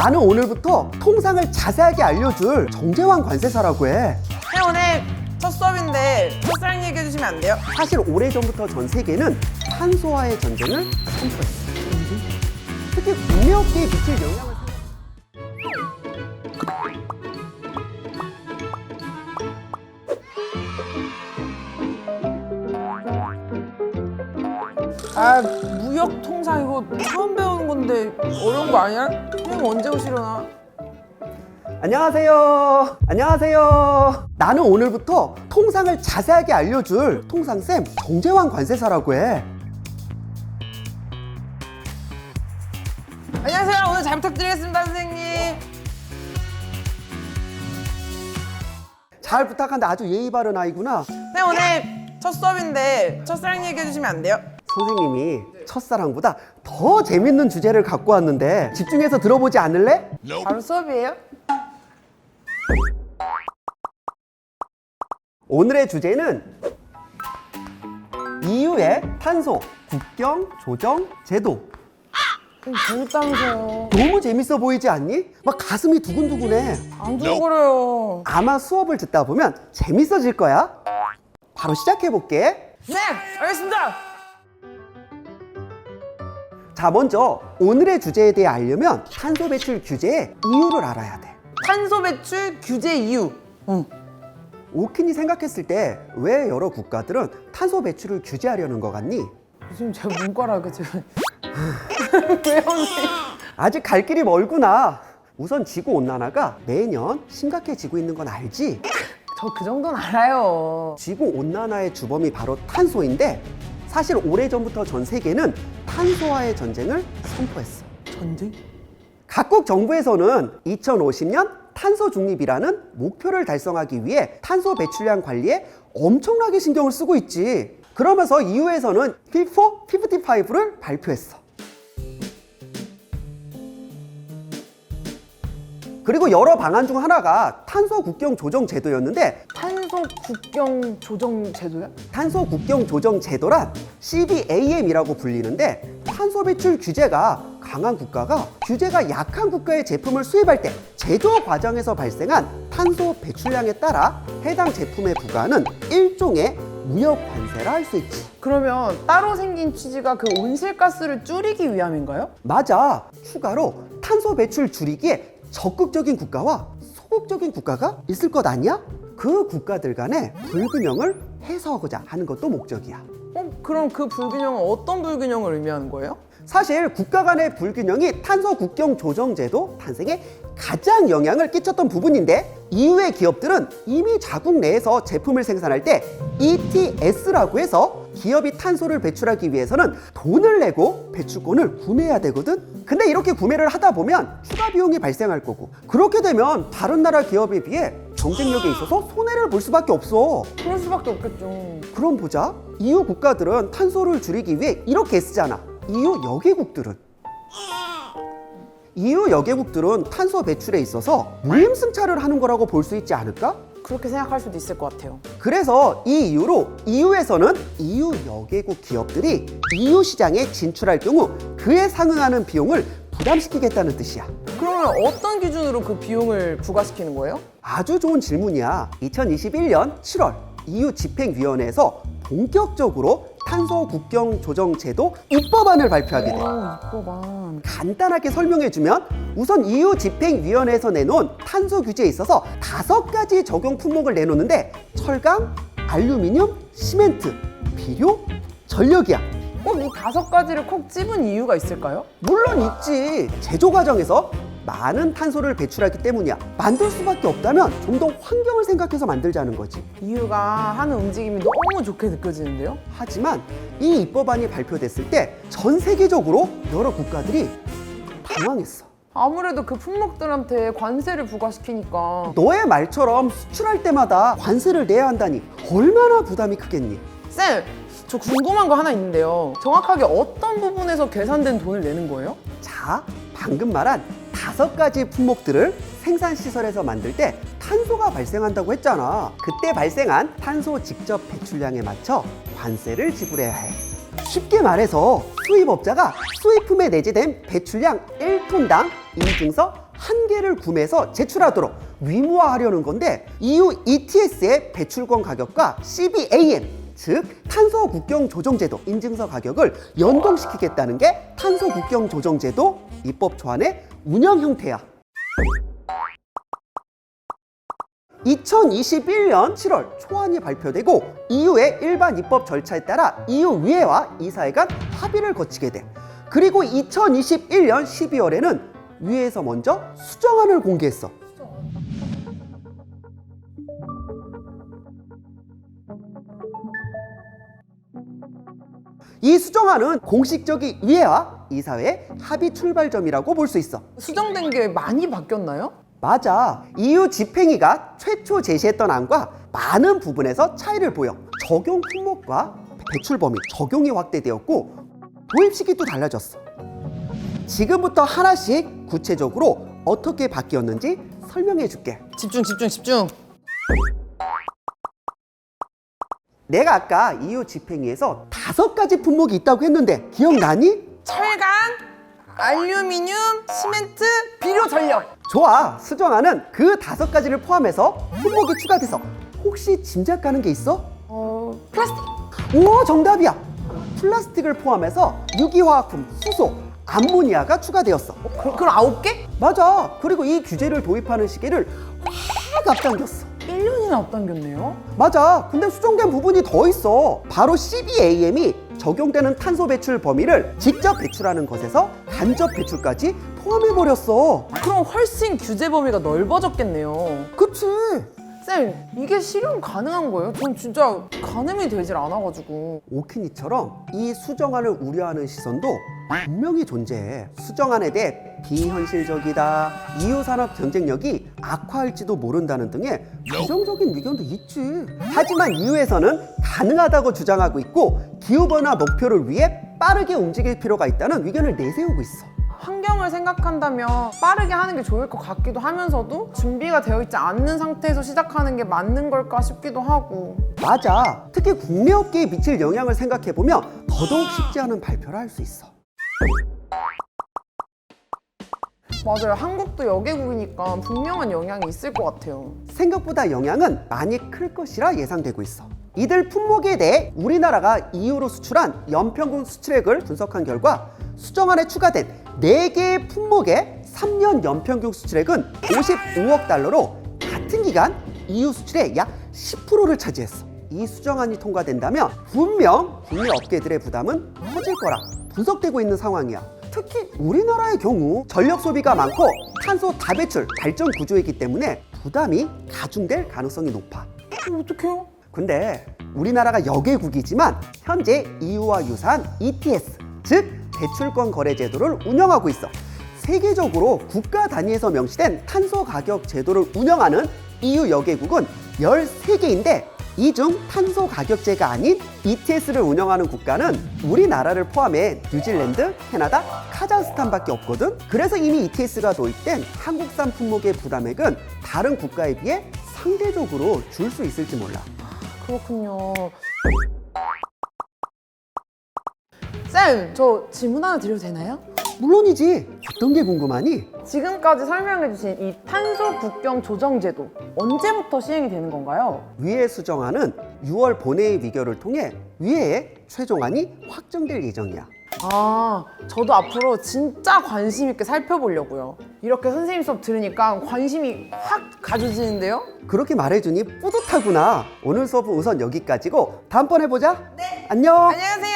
나는 오늘부터 통상을 자세하게 알려줄 정재환 관세사라고 해. 네, 오늘 첫 수업인데 첫사랑 얘기해 주시면 안 돼요? 사실 오래전부터 전 세계는 탄소와의 전쟁을 선포했어. 특히 국내업계에 미칠 영향을 아, 무역 통상 이거 처음 배우는 건데 어려운 거 아니야? 선생님 언제 오시려나? 안녕하세요. 안녕하세요. 나는 오늘부터 통상을 자세하게 알려줄 통상쌤 정재환 관세사라고 해. 안녕하세요. 오늘 잘 부탁드리겠습니다, 선생님. 잘 부탁한다. 아주 예의 바른 아이구나. 네, 오늘 첫 수업인데 첫사랑 얘기해 주시면 안 돼요? 선생님이 첫사랑보다 더 재밌는 주제를 갖고 왔는데 집중해서 들어보지 않을래? 바로 수업이에요? 오늘의 주제는 EU의 탄소 국경 조정 제도. 재밌다면서요. 너무 재밌어 보이지 않니? 막 가슴이 두근두근해. 안 두근거려요. 아마 수업을 듣다 보면 재밌어질 거야. 바로 시작해 볼게. 네, 알겠습니다. 자, 먼저 오늘의 주제에 대해 알려면 탄소 배출 규제의 이유를 알아야 돼. 탄소 배출 규제 이유. 오킨이 생각했을 때 왜 여러 국가들은 탄소 배출을 규제하려는 것 같니? 지금 제 문과라 그죠? 왜요, 선생님? 아직 갈 길이 멀구나. 우선 지구 온난화가 매년 심각해지고 있는 건 알지? 저 그 정도는 알아요. 지구 온난화의 주범이 바로 탄소인데 사실 오래전부터 전 세계는 탄소와의 전쟁을 선포했어. 전쟁? 각국 정부에서는 2050년 탄소 중립이라는 목표를 달성하기 위해 탄소 배출량 관리에 엄청나게 신경을 쓰고 있지. 그러면서 EU에서는 Fit for 55를 발표했어. 그리고 여러 방안 중 하나가 탄소 국경 조정 제도였는데, 탄소 국경 조정 제도요? 탄소 국경 조정 제도란 CBAM이라고 불리는데, 탄소 배출 규제가 강한 국가가 규제가 약한 국가의 제품을 수입할 때 제조 과정에서 발생한 탄소 배출량에 따라 해당 제품에 부과하는 일종의 무역 관세라 할 수 있지. 그러면 따로 생긴 취지가 그 온실가스를 줄이기 위함인가요? 맞아. 추가로 탄소 배출 줄이기에 적극적인 국가와 소극적인 국가가 있을 것 아니야? 그 국가들 간의 불균형을 해소하고자 하는 것도 목적이야. 그럼 그 불균형은 어떤 불균형을 의미하는 거예요? 사실 국가 간의 불균형이 탄소 국경 조정 제도 탄생에 가장 영향을 끼쳤던 부분인데, EU의 기업들은 이미 자국 내에서 제품을 생산할 때 ETS라고 해서 기업이 탄소를 배출하기 위해서는 돈을 내고 배출권을 구매해야 되거든. 근데 이렇게 구매를 하다 보면 추가 비용이 발생할 거고, 그렇게 되면 다른 나라 기업에 비해 경쟁력에 있어서 손해를 볼 수밖에 없어. 그럴 수밖에 없겠죠. 그럼 보자. EU 국가들은 탄소를 줄이기 위해 이렇게 쓰잖아. EU 여개국들은 탄소 배출에 있어서 무임승차를 하는 거라고 볼 수 있지 않을까? 그렇게 생각할 수도 있을 것 같아요. 그래서 이 이유로 EU에서는 EU 여개국 기업들이 EU 시장에 진출할 경우 그에 상응하는 비용을 부담시키겠다는 뜻이야. 그러면 어떤 기준으로 그 비용을 부과시키는 거예요? 아주 좋은 질문이야. 2021년 7월 EU 집행위원회에서 본격적으로 탄소 국경 조정 제도 입법안을 발표하게 돼. 입법안. 간단하게 설명해주면, 우선 EU 집행위원회에서 내놓은 탄소 규제에 있어서 5가지 적용 품목을 내놓는데, 철강, 알루미늄, 시멘트, 비료, 전력이야. 꼭 이 5가지를 콕 집은 이유가 있을까요? 물론 있지. 제조 과정에서 많은 탄소를 배출하기 때문이야. 만들 수밖에 없다면 좀 더 환경을 생각해서 만들자는 거지. 이유가 하는 움직임이 너무 좋게 느껴지는데요? 하지만 이 입법안이 발표됐을 때 전 세계적으로 여러 국가들이 당황했어. 아무래도 그 품목들한테 관세를 부과시키니까. 너의 말처럼 수출할 때마다 관세를 내야 한다니 얼마나 부담이 크겠니? 쌤! 저 궁금한 거 하나 있는데요. 정확하게 어떤 부분에서 계산된 돈을 내는 거예요? 자, 방금 말한 5가지 품목들을 생산시설에서 만들 때 탄소가 발생한다고 했잖아. 그때 발생한 탄소 직접 배출량에 맞춰 관세를 지불해야 해. 쉽게 말해서 수입업자가 수입품에 내재된 배출량 1톤당 인증서 한 개를 구매해서 제출하도록 의무화하려는 건데 EU ETS의 배출권 가격과 CBAM 즉 탄소 국경 조정제도 인증서 가격을 연동시키겠다는 게 탄소 국경 조정제도 입법 초안의 운영 형태야. 2021년 7월 초안이 발표되고 EU의 일반 입법 절차에 따라 EU 의회와 이사회 간 합의를 거치게 돼. 그리고 2021년 12월에는 위에서 먼저 수정안을 공개했어. 이 수정안은 공식적인 위회와 이사회의 합의 출발점이라고 볼 수 있어. 수정된 게 많이 바뀌었나요? 맞아. EU 집행위가 최초 제시했던 안과 많은 부분에서 차이를 보여. 적용 품목과 배출 범위, 적용이 확대되었고 도입 시기도 달라졌어. 지금부터 하나씩 구체적으로 어떻게 바뀌었는지 설명해 줄게. 집중 집중 집중. 내가 아까 EU 집행위에서 5가지 품목이 있다고 했는데 기억나니? 철강, 알루미늄, 시멘트, 비료 전력. 좋아. 수정안은 그 5가지를 포함해서 품목이 추가돼서 혹시 짐작 가는 게 있어? 플라스틱. 오, 정답이야. 플라스틱을 포함해서 유기화학품, 수소, 암모니아가 추가되었어. 그럼 9개? 맞아. 그리고 이 규제를 도입하는 시기를 확 앞당겼어. 1년이나 앞당겼네요. 맞아. 근데 수정된 부분이 더 있어. 바로 CBAM이 적용되는 탄소 배출 범위를 직접 배출하는 것에서 간접 배출까지 포함해버렸어. 그럼 훨씬 규제 범위가 넓어졌겠네요. 그치? 쌤, 이게 실현 가능한 거예요? 전 진짜 가늠이 되질 않아가지고. 오키니처럼 이 수정안을 우려하는 시선도 분명히 존재해. 수정안에 대해 비현실적이다, EU 산업 경쟁력이 악화할지도 모른다는 등의 부정적인 의견도 있지. 하지만 EU에서는 가능하다고 주장하고 있고 기후변화 목표를 위해 빠르게 움직일 필요가 있다는 의견을 내세우고 있어. 환경을 생각한다면 빠르게 하는 게 좋을 것 같기도 하면서도 준비가 되어 있지 않는 상태에서 시작하는 게 맞는 걸까 싶기도 하고. 맞아. 특히 국내 업계에 미칠 영향을 생각해보면 더더욱 쉽지 않은 발표를 할 수 있어. 맞아요. 한국도 여개국이니까 분명한 영향이 있을 것 같아요. 생각보다 영향은 많이 클 것이라 예상되고 있어. 이들 품목에 대해 우리나라가 EU로 수출한 연평균 수출액을 분석한 결과 수정안에 추가된 4개의 품목의 3년 연평균 수출액은 55억 달러로 같은 기간 EU 수출의 약 10%를 차지했어. 이 수정안이 통과된다면 분명 국내 업계들의 부담은 커질 거라 분석되고 있는 상황이야. 특히 우리나라의 경우 전력 소비가 많고 탄소 다배출 발전 구조이기 때문에 부담이 가중될 가능성이 높아. 어떡해요? 근데 우리나라가 여개국이지만 현재 EU와 유사한 ETS, 즉 배출권 거래 제도를 운영하고 있어. 세계적으로 국가 단위에서 명시된 탄소 가격 제도를 운영하는 EU 여개국은 13개인데 이 중 탄소 가격제가 아닌 ETS를 운영하는 국가는 우리나라를 포함해 뉴질랜드, 캐나다, 카자흐스탄밖에 없거든. 그래서 이미 ETS가 도입된 한국산 품목의 부담액은 다른 국가에 비해 상대적으로 줄 수 있을지 몰라. 그렇군요. 쌤, 저 질문 하나 드려도 되나요? 물론이지. 어떤 게 궁금하니? 지금까지 설명해주신 이 탄소 국경 조정 제도 언제부터 시행이 되는 건가요? 위의 수정안은 6월 본회의 의결을 통해 위회의 최종안이 확정될 예정이야. 저도 앞으로 진짜 관심 있게 살펴보려고요. 이렇게 선생님 수업 들으니까 관심이 확 가져지는데요? 그렇게 말해주니 뿌듯하구나. 오늘 수업은 우선 여기까지고 다음번에 보자. 네. 안녕. 안녕하세요.